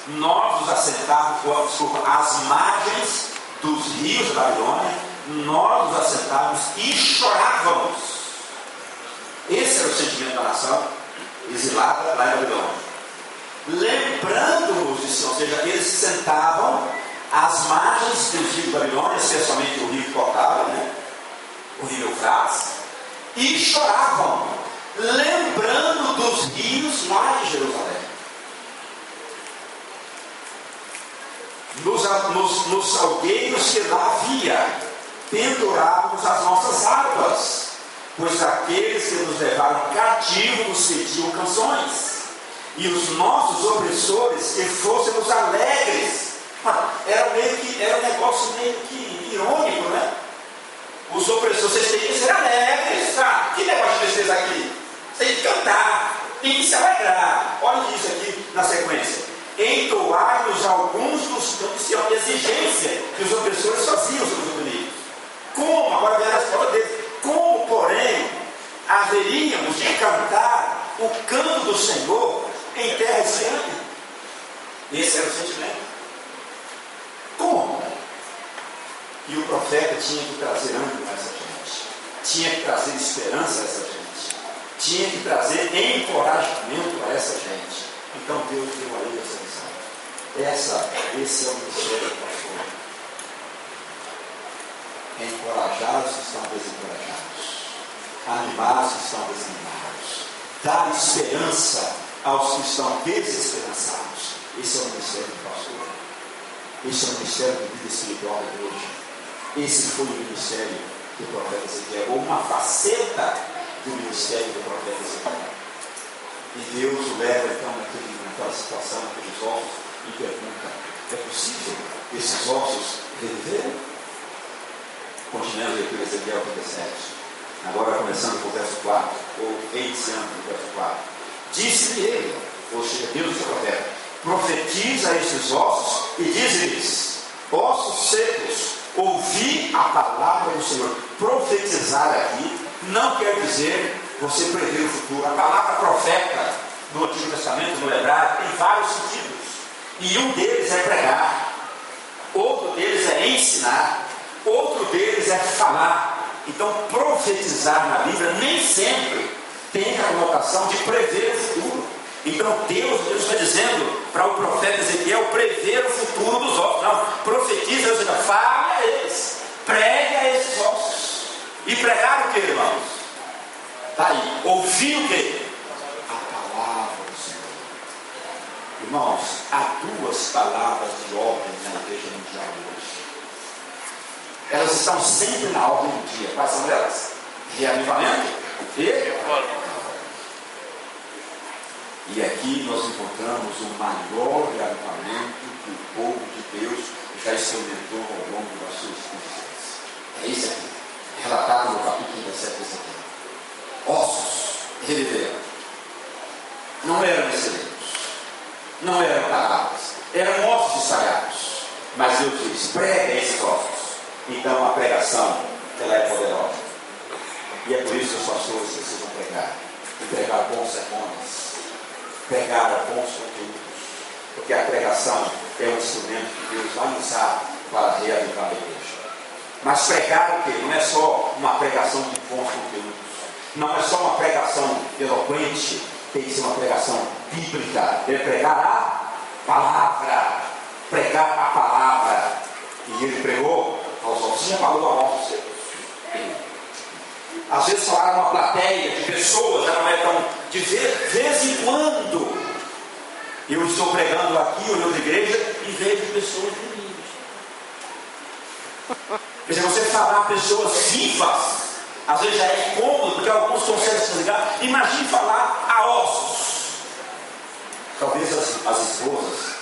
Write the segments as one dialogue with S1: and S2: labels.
S1: Nós nos assentávamos, às margens dos rios da Babilônia, nós nos assentávamos e chorávamos. Esse era o sentimento da nação exilada lá em Babilônia. Lembrando-nos de si, ou seja, eles se sentavam às margens dos rios da Babilônia, especialmente o rio que cortava, o rio Eufrates, e choravam, lembrando dos rios lá de Jerusalém. Nos salgueiros que lá havia, pendurávamos as nossas harpas, pois aqueles que nos levaram cativos nos pediam canções, e os nossos opressores que fôssemos alegres. Era um negócio meio que irônico, né? Os opressores, vocês têm que ser alegres. Que negócio de vocês aqui? Vocês têm que cantar, tem que se alegrar. Olha isso aqui na sequência. Entoai-nos alguns dos cantos, que é uma exigência que os opressores faziam sobre os oprimidos. Como? Agora vem a resposta deles. Como, porém, haveríamos de cantar o canto do Senhor em terra estranha? Esse era o sentimento. Como? E o profeta tinha que trazer ânimo a essa gente, tinha que trazer esperança a essa gente, tinha que trazer encorajamento a essa gente. Então Deus deu a ele essa missão. Esse é o ministério do pastor. Encorajar os que estão desencorajados, animar os que estão desanimados, dar esperança aos que estão desesperançados. Esse é o ministério do pastor. Esse é o ministério de vida espiritual da igreja. Esse foi o ministério do profeta Ezequiel, ou uma faceta do ministério do profeta Ezequiel. E Deus o leva então naquela situação, naqueles ossos, e pergunta: é possível esses ossos reviverem? Continuando a leitura de Ezequiel 37, agora começando com o verso 4, ou iniciando o verso 4. Disse-lhe ele, ou seja, Deus o profeta: profetiza a estes ossos e diz-lhes: ossos secos, ouvi a palavra do Senhor. Profetizar aqui não quer dizer você prever o futuro. A palavra profeta no Antigo Testamento, no hebraico, tem vários sentidos, e um deles é pregar, outro deles é ensinar, outro deles é falar. Então profetizar na Bíblia nem sempre tem a conotação de prever o futuro. Então Deus está dizendo para o profeta Ezequiel prever o futuro dos ossos. Não, profetiza, ou seja, fale a eles, pregue a esses ossos. E pregar o que, irmãos? Está aí, ouvir o que? A palavra do Senhor. Irmãos, há duas palavras de ordem na igreja mundial hoje. Elas estão sempre na ordem do dia. Quais são elas? Reavivamento e E aqui nós encontramos o maior reavivamento que o povo de Deus já experimentou ao longo das suas existências. É isso aqui, relatado no capítulo 17 desse aqui. Ossos reviveram. Não eram excelentes, não eram palavras, eram ossos espalhados. Mas Deus diz: prega esses ossos. Então a pregação, ela é poderosa. E é por isso que os pastores precisam pregar bons sermões, pregar bons conteúdos, porque a pregação é um instrumento que Deus vai usar para reavivar a igreja. Mas pregar o quê? Não é só uma pregação de bons conteúdos, não é só uma pregação eloquente, tem que ser uma pregação bíblica. É pregar a palavra, pregar a palavra. E ele pregou aos ossos, já falou a ossos. Às vezes falaram uma plateia de pessoas, já não é tão. De vez em quando eu estou pregando aqui ou na igreja e vejo pessoas dormindo. Quer dizer, você falar pessoas vivas, às vezes já é incômodo, porque alguns conseguem se ligar. Imagine falar a ossos. Talvez as esposas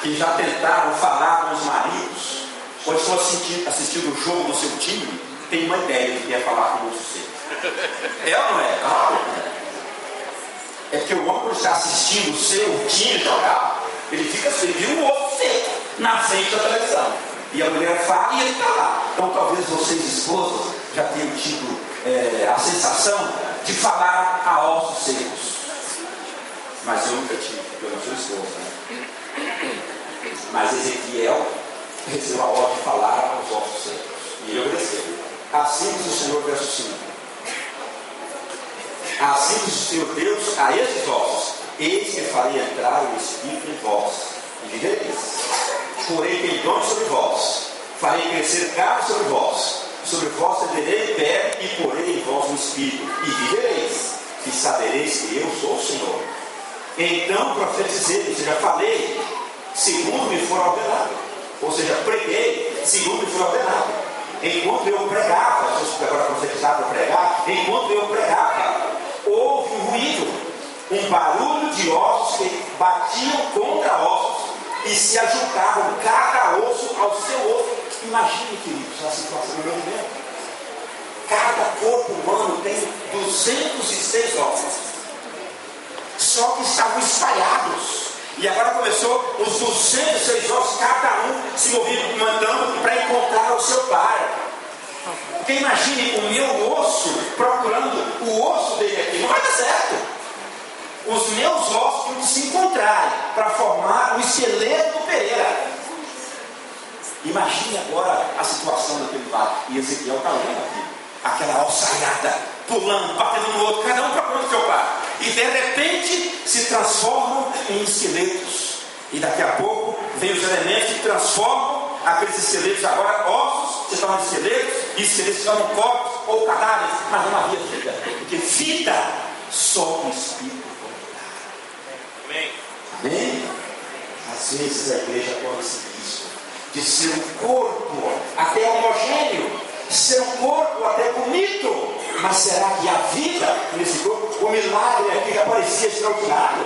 S1: que já tentaram falar com os maridos, ou estão assistindo o jogo do seu time, tem uma ideia do que é falar com o osso seco. É ou não é? É porque o homem, quando está assistindo o seu time jogar, ele fica assim, ele viu um osso seco na frente da televisão. E a mulher fala e ele está lá. Então talvez vocês, esposas, já tenham tido a sensação de falar a ossos secos. Mas eu nunca tive, porque eu não sou esposa, né? Mas Ezequiel recebeu a ordem de falar aos ossos secos. E ele obedeceu. Assim diz o Senhor, verso 5. Assim diz o Senhor Deus a esses ossos: eis que farei entrar o Espírito em vós, e vivereis. Porei tendões sobre vós, farei crescer carne sobre vós tenderei pé e porei em vós o Espírito, e vivereis, e sabereis que eu sou o Senhor. Então profetizei, ou seja, falei, segundo me for ordenado, ou seja, preguei, segundo me for ordenado. Enquanto eu pregava, agora profetizar para pregar, enquanto eu pregava, houve um ruído, um barulho de ossos que batiam contra ossos e se ajuntavam cada osso ao seu osso. Imagine, queridos, a situação do movimento. Cada corpo humano tem 206 ossos, só que estavam espalhados. E agora começou os 206 ossos, cada um se movimentando para encontrar o seu par. Porque imagine o meu osso procurando o osso dele aqui, não vai dar certo. Os meus ossos têm que se encontrarem para formar o esqueleto do Pereira. Imagine agora a situação daquele lado. E Ezequiel está olhando aqui, aquela alçaiada, pulando, batendo no outro, cada um procurando o seu par. E de repente se transformam em esqueletos. E daqui a pouco vem os elementos que transformam aqueles esqueletos agora ossos, se tornam esqueletos, e esqueletos se tornam corpos ou cadáveres. Mas não havia vida, porque vida só o Espírito pode dar. Amém? Amém? Às vezes a igreja pode ser isso, de ser um corpo até homogêneo, ser um corpo até bonito, mas será que a vida nesse corpo, o milagre aqui que aparecia extraordinário?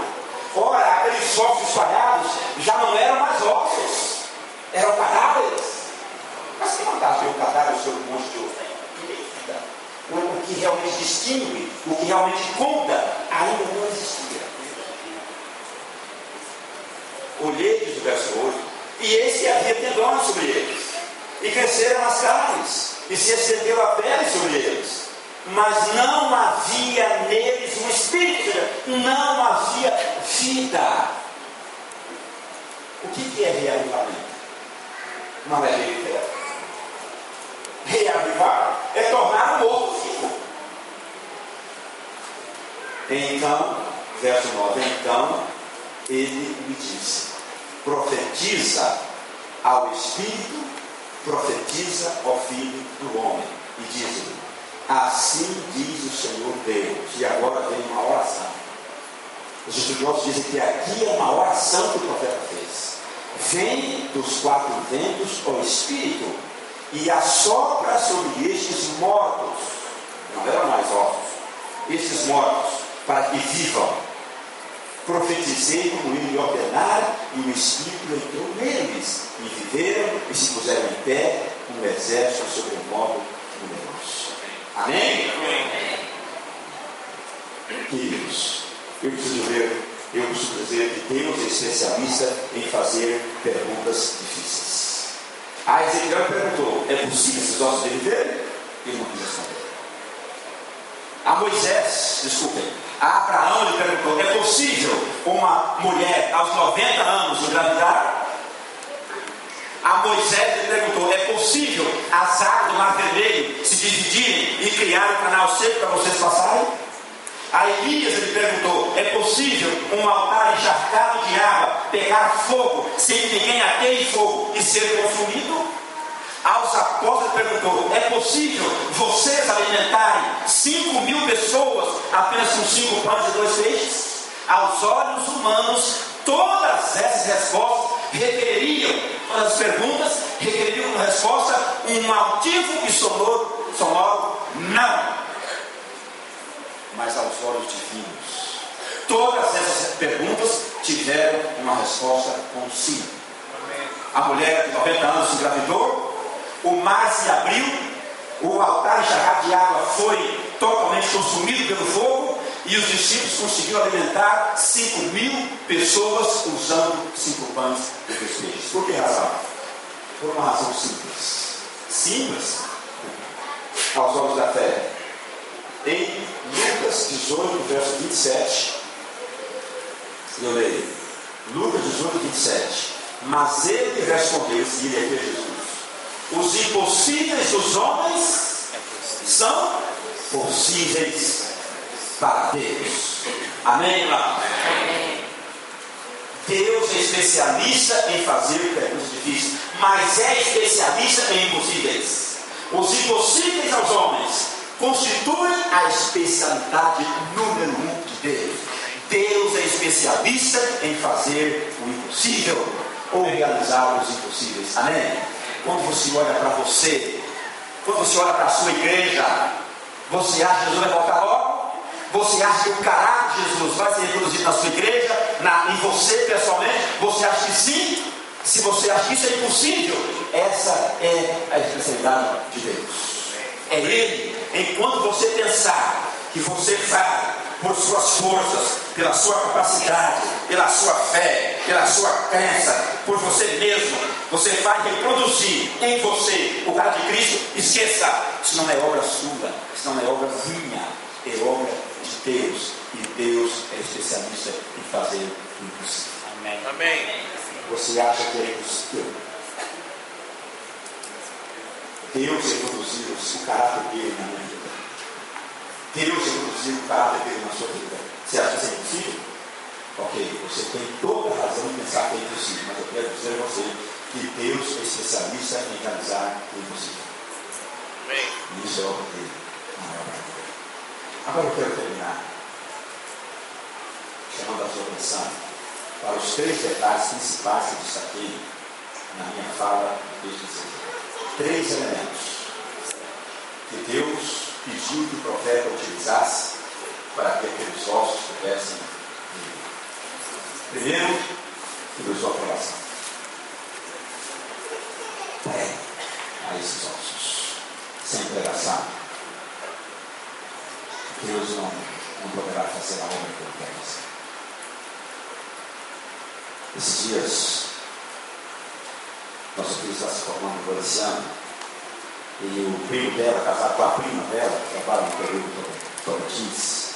S1: Ora, aqueles ossos espalhados já não eram mais ossos, eram cadáveres. Mas quem mandasse o cadáver sobre um monte de ouro? O que realmente distingue, o que realmente conta, ainda não existia. Olhei, diz o verso 8, e eis que havia tendões sobre eles, e cresceram as carnes, e se estendeu a pele sobre eles, mas não havia neles um espírito, não havia vida. O que é reavivamento? Não é reviver. Reavivar é tornar o morto vivo. Então, verso 9, então ele me disse: profetiza ao Espírito, profetiza ao Filho do Homem, e diz-lhe: assim diz o Senhor Deus. E agora vem uma oração. Os estudiosos dizem que aqui é uma oração que o profeta fez. Vem dos quatro ventos o Espírito e assopra sobre estes mortos, não eram mais ossos, estes mortos, para que vivam. Profetizei como ele me ordenar, e o Espírito entrou neles, e viveram e se puseram em pé, um exército sobre um modo numeroso. Amém? Amém. Queridos, eu preciso dizer que Deus é especialista em fazer perguntas difíceis. A Ezequiel perguntou: é possível esses ossos dele viverem? Ele não quis responder. A Moisés, a Abraão lhe perguntou: é possível uma mulher aos 90 anos engravidar? A Moisés lhe perguntou: é possível as águas do Mar Vermelho se dividirem e criar um canal seco para vocês passarem? A Elias lhe perguntou: é possível um altar encharcado de água pegar fogo sem que ninguém ateie fogo e ser consumido? Aos apóstolos perguntou: é possível vocês alimentarem 5.000 pessoas apenas com 5 pães e 2 peixes? Aos olhos humanos, todas essas respostas todas as perguntas requereriam uma resposta, um altivo e sonoro não. Mas aos olhos divinos, todas essas perguntas tiveram uma resposta com sim. A mulher de 90 anos se engravidou, o mar se abriu, o altar encharcado de água foi totalmente consumido pelo fogo, e os discípulos conseguiram alimentar 5.000 pessoas usando 5 pães e 2 peixes. Por que razão? Por uma razão simples. Simples aos olhos da fé. Em Lucas 18, verso 27, eu leio. Lucas 18, 27. Mas ele respondeu, e ele é Jesus: os impossíveis dos homens são possíveis para Deus. Amém, irmão? Deus é especialista em fazer perguntas difíceis, mas é especialista em impossíveis. Os impossíveis aos homens constituem a especialidade número 1 de Deus. Deus é especialista em fazer o impossível ou realizar os impossíveis. Amém? Quando você olha para você, quando você olha para a sua igreja, você acha que Jesus vai voltar logo? Você acha que o caráter de Jesus vai ser reproduzido na sua igreja, em você pessoalmente? Você acha que sim? Se você acha que isso é impossível, essa é a especialidade de Deus. É Ele. Enquanto você pensar que você vai por suas forças, pela sua capacidade, pela sua fé, pela sua crença, por você mesmo, você vai reproduzir em você o caráter de Cristo. Esqueça, isso não é obra sua, isso não é obra minha, é obra de Deus. E Deus é especialista em fazer o impossível.
S2: Amém.
S3: Amém.
S1: Você acha que é impossível? Deus reproduziu o caráter dele na minha vida. Deus reproduziu o caráter dele na sua vida. Você acha que isso é impossível? Ok, você tem toda a razão de pensar que é impossível, mas eu quero dizer a você que Deus é especialista em realizar o impossível.
S3: Amém.
S1: E isso é obra dele, não é obra dele. Agora eu quero terminar chamando a sua atenção para os 3 detalhes principais que eu destaquei na minha fala desde o 3 elementos que Deus pediu que o profeta utilizasse para que aqueles ossos pudessem viver. Primeiro, ele usou a pregação. Pregue a esses ossos. Sem pregação, Deus não poderá fazer a obra que ele quer fazer. Esses dias, nossa filha está se formando agora esse ano, e o primo dela, casado com a prima dela, que trabalha no período do Tocantins,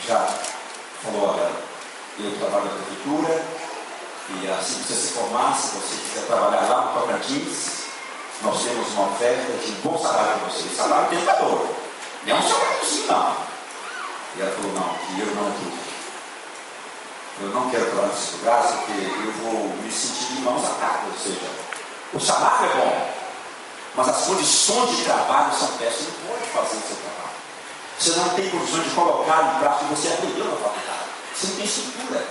S1: já falou: olha, eu trabalho na prefeitura, e assim que você se formar, se você quiser trabalhar lá no Tocantins, nós temos uma oferta de um bom salário para você. Salário tentador, não é um salário assim, não. E ela falou: não, que eu não acredito. Eu não quero trabalhar nesse lugar, porque eu vou me sentir de mãos atadas. Ou seja, o salário é bom, mas as condições de trabalho são péssimas. Você não pode fazer o seu trabalho. Você não tem condições de colocar em prática o que você aprendeu na faculdade. Você não tem estrutura.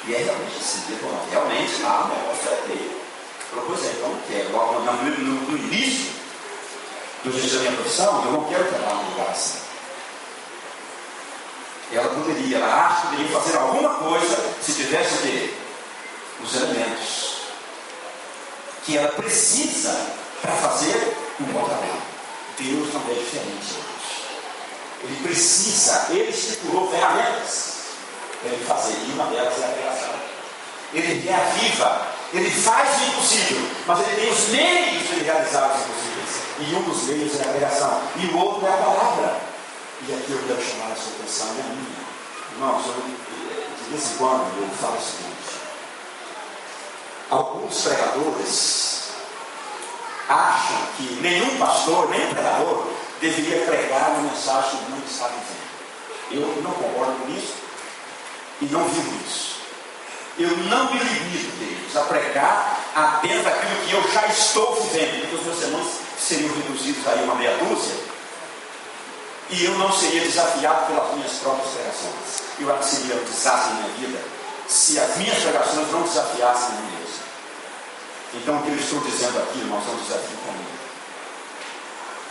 S1: E é realmente assim. Eu falo: realmente, o negócio é dele. Eu falei: pois é, então eu não quero. Logo no início do exercício da minha profissão, eu não quero trabalhar num lugar assim. Ela poderia, ela acha que poderia fazer alguma coisa se tivesse o quê? Os elementos que ela precisa para fazer um bom trabalho. Deus não é diferente hoje. Ele precisa, ele estipulou ferramentas para ele fazer, e uma delas é a pregação. Ele reaviva, ele faz o impossível, mas ele tem os meios de realizar os impossíveis. E um dos meios é a pregação, e o outro é a palavra. E aqui eu quero chamar a sua atenção, é a minha. Irmãos, de vez em quando eu falo o seguinte: alguns pregadores acham que nenhum pastor, nenhum pregador deveria pregar a mensagem que o mundo está vivendo. Eu não concordo com isso e não vivo isso. Eu não me limito, Deus, a pregar apenas aquilo que eu já estou vivendo, porque os meus sermões seriam reduzidos aí a uma meia dúzia. E eu não seria desafiado pelas minhas próprias pregações. Eu acho que seria um desastre na minha vida se as minhas pregações não desafiassem a mim mesmo. Então o que eu estou dizendo aqui, irmãos, é um desafio comigo.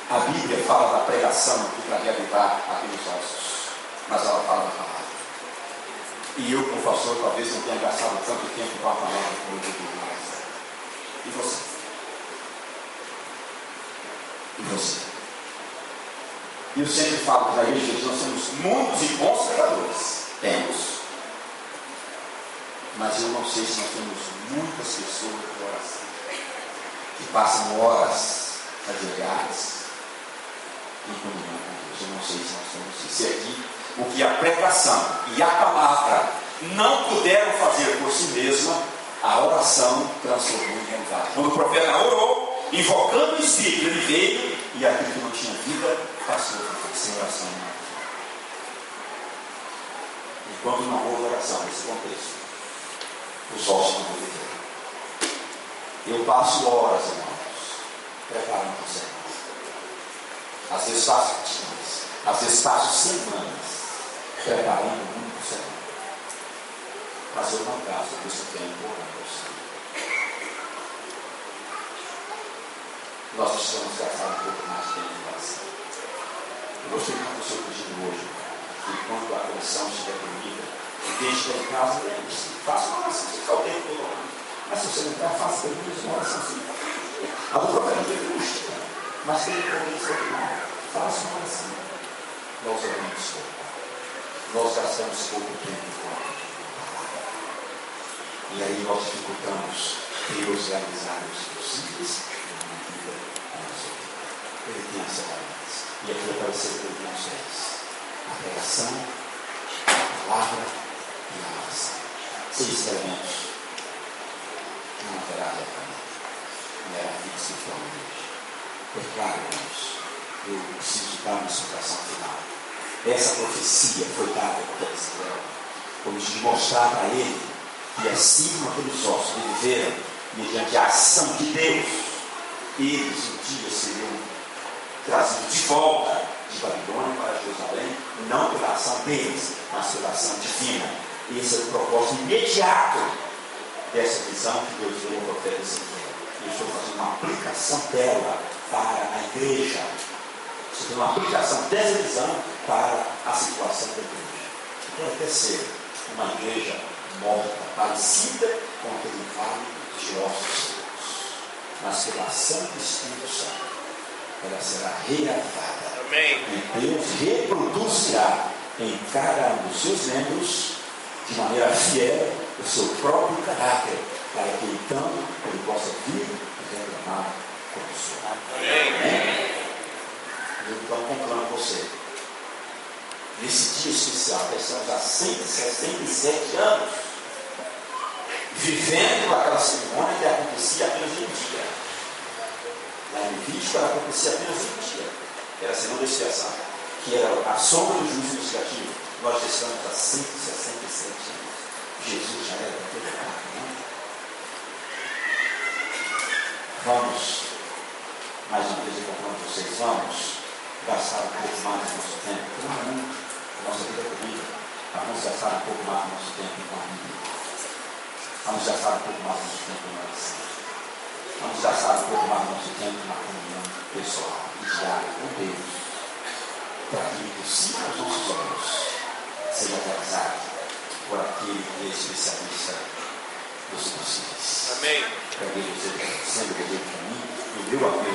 S1: A Bíblia fala da pregação aqui para reavivar aqueles ossos, mas ela fala da palavra. E eu, como pastor, talvez não tenha gastado tanto tempo com a palavra como eu deveria gastar. E você? E você? E eu sempre falo para a igreja que nós temos muitos e bons pregadores. Temos. Mas eu não sei se nós temos muitas pessoas de oração que passam horas ajoelhadas em comunhão com Deus. Eu não sei se nós temos isso aqui. O que a pregação e a palavra não puderam fazer por si mesma, a oração oração transformou em realidade. Quando o profeta orou, invocando o Espírito, ele veio e aquilo que não tinha vida passou a ser oração. Enquanto não houve oração nesse contexto, os ossos não viveram. Eu passo horas, irmãos, preparando o Senhor. Às vezes passo dias, às vezes passo semanas preparando muito o Senhor. Mas eu não gasto esse tempo orando ao Senhor. Nós precisamos gastar um pouco mais de tempo em oração. Eu gostaria muito do seu pedido hoje, que quando a condição estiver dormida, deixe em casa, faça uma oração, você fica o tempo todo orando. Mas se você não quer, faça pelo menos uma oração assim. A do profeta não custa, mas tem convicção de nada. Faça uma oração. Nós oramos pouco. Nós gastamos pouco tempo com a e aí nós dificultamos Deus realizar os possíveis na vida da nossa vida. Ele tem essa valência. E aqui apareceu por alguns dez. A pregação, a palavra e a oração. 6 elementos. Não haverá arrependimento. Não era fixo espiritualmente. É claro, irmãos, eu preciso dar uma explicação final. Essa profecia foi dada por Israel, como de mostrar para ele que assim como aqueles ossos viveram mediante a ação de Deus, eles um dia seriam trazidos de volta de Babilônia para Jerusalém, não pela ação deles, mas pela ação divina. Esse é o propósito imediato dessa visão que Deus deu ao profeta Ezequiel. Eu estou fazendo uma aplicação dela para a igreja. Estou fazendo uma aplicação dessa visão para a situação da igreja. Pode até ser uma igreja morta, parecida com aquele vale de ossos, mas pela ação do Espírito Santo, ela será reavivada. Amém. E Deus reproduzirá em cada um dos seus membros, de maneira fiel, o seu próprio caráter, para que então ele possa vir e reclamar como o Senhor. Amém. Eu então conclamo você. Nesse dia especial, que estamos há 167 anos, vivendo aquela cerimônia que acontecia apenas em um dia. Lá em Levítico, ela acontecia apenas em um dia. Era a segunda expiação, que era a sombra do juízo investigativo. Nós estamos há 167 anos. Jesus já era todo parte, não? Vamos, mais uma vez eu conclamo vocês, vamos gastar um pouco mais do nosso tempo. Não, nossa vida é corrida. Vamos gastar um pouco mais do nosso tempo com a Bíblia. Vamos gastar um pouco mais do nosso tempo na oração. Vamos gastar um pouco mais do nosso tempo na comunhão pessoal e diária com Deus, para que o possível aos nossos olhos seja realizado por aquele que é especialista dos possíveis. Amém. Que a Deus seja sempre devido para mim e o meu amigo.